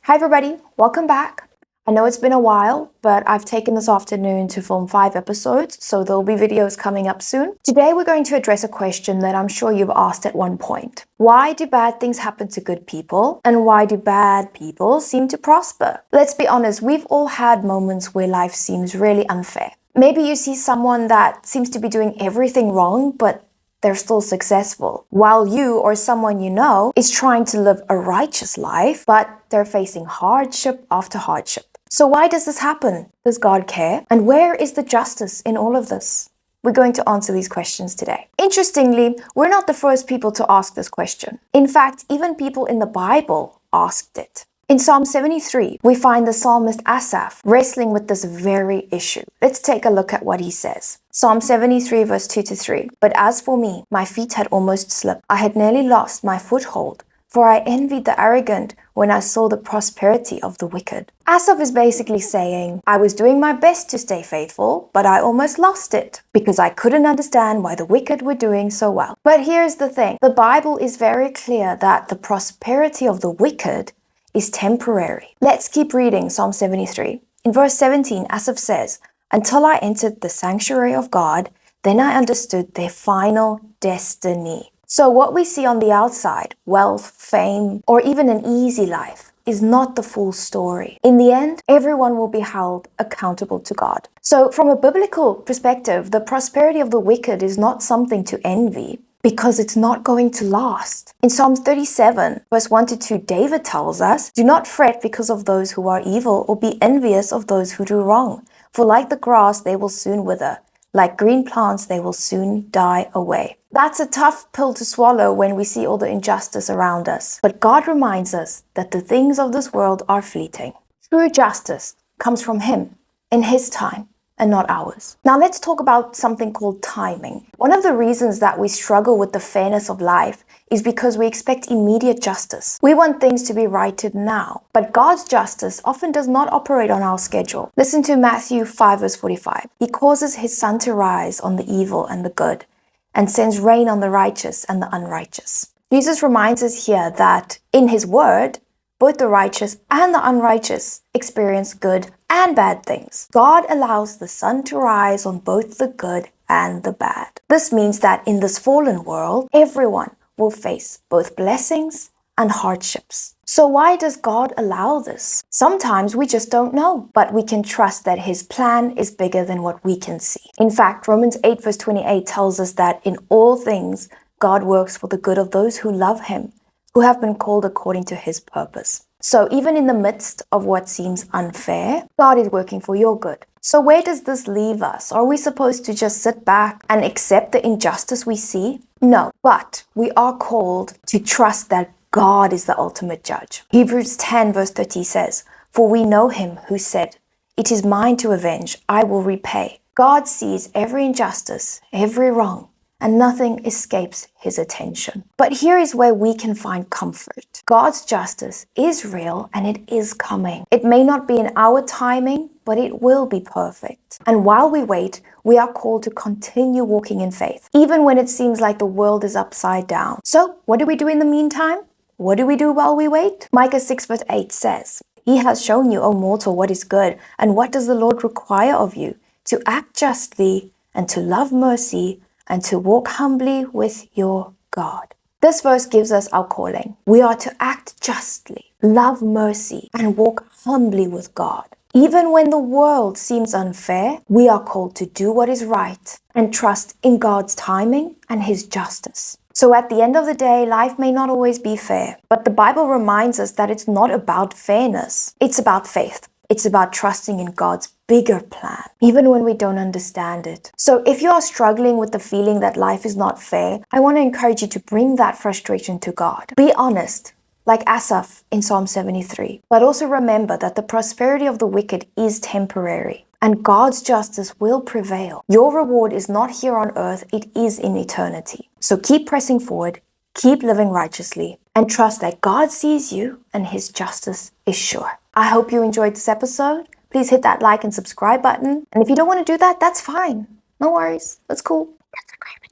Hi everybody, welcome back. I know it's been a while, but I've taken this afternoon to film 5 episodes, so there'll be videos coming up soon. Today we're going to address a question that I'm sure you've asked at one point. Why do bad things happen to good people, and why do bad people seem to prosper? Let's be honest, we've all had moments where life seems really unfair. Maybe you see someone that seems to be doing everything wrong, but they're still successful, while you or someone you know is trying to live a righteous life, but they're facing hardship after hardship. So why does this happen? Does God care? And where is the justice in all of this? We're going to answer these questions today. Interestingly, we're not the first people to ask this question. In fact, even people in the Bible asked it. In Psalm 73, we find the psalmist Asaph wrestling with this very issue. Let's take a look at what he says. Psalm 73 verse 2-3. But as for me, my feet had almost slipped. I had nearly lost my foothold, for I envied the arrogant when I saw the prosperity of the wicked. Asaph is basically saying, I was doing my best to stay faithful, but I almost lost it because I couldn't understand why the wicked were doing so well. But here's the thing. The Bible is very clear that the prosperity of the wicked is temporary. Let's keep reading Psalm 73. In verse 17, Asaph says, until I entered the sanctuary of God, then I understood their final destiny. So what we see on the outside, wealth, fame, or even an easy life, is not the full story. In the end, everyone will be held accountable to God. So from a biblical perspective, the prosperity of the wicked is not something to envy, because it's not going to last. In Psalms 37, verse 1-2, David tells us, do not fret because of those who are evil, or be envious of those who do wrong. For like the grass, they will soon wither. Like green plants, they will soon die away. That's a tough pill to swallow when we see all the injustice around us. But God reminds us that the things of this world are fleeting. True justice comes from Him in His time, and not ours. Now let's talk about something called timing. One of the reasons that we struggle with the fairness of life is because we expect immediate justice. We want things to be righted now, but God's justice often does not operate on our schedule. Listen to Matthew 5 verse 45. He causes His sun to rise on the evil and the good, and sends rain on the righteous and the unrighteous. Jesus reminds us here that in His word, both the righteous and the unrighteous experience good and bad things. God allows the sun to rise on both the good and the bad. This means that in this fallen world, everyone will face both blessings and hardships. So why does God allow this? Sometimes we just don't know, but we can trust that His plan is bigger than what we can see. In fact, Romans 8 verse 28 tells us that in all things, God works for the good of those who love Him, who have been called according to His purpose. So even in the midst of what seems unfair, God is working for your good. So where does this leave us? Are we supposed to just sit back and accept the injustice we see? No, but we are called to trust that God is the ultimate judge. Hebrews 10 verse 30 says, for we know Him who said, it is mine to avenge, I will repay. God sees every injustice, every wrong, and nothing escapes His attention. But here is where we can find comfort. God's justice is real and it is coming. It may not be in our timing, but it will be perfect. And while we wait, we are called to continue walking in faith, even when it seems like the world is upside down. So what do we do in the meantime? What do we do while we wait? Micah 6 verse 8 says, He has shown you, O mortal, what is good, and what does the Lord require of you? To act justly and to love mercy, and to walk humbly with your God. This verse gives us our calling. We are to act justly, love mercy, and walk humbly with God. Even when the world seems unfair, we are called to do what is right and trust in God's timing and His justice. So at the end of the day, life may not always be fair, but the Bible reminds us that it's not about fairness. It's about faith. It's about trusting in God's bigger plan, even when we don't understand it. So if you are struggling with the feeling that life is not fair, I want to encourage you to bring that frustration to God. Be honest, like Asaph in Psalm 73. But also remember that the prosperity of the wicked is temporary, and God's justice will prevail. Your reward is not here on earth, it is in eternity. So keep pressing forward, keep living righteously, and trust that God sees you and His justice is sure. I hope you enjoyed this episode. Please hit that like and subscribe button. And if you don't want to do that, that's fine. No worries. That's cool. That's a great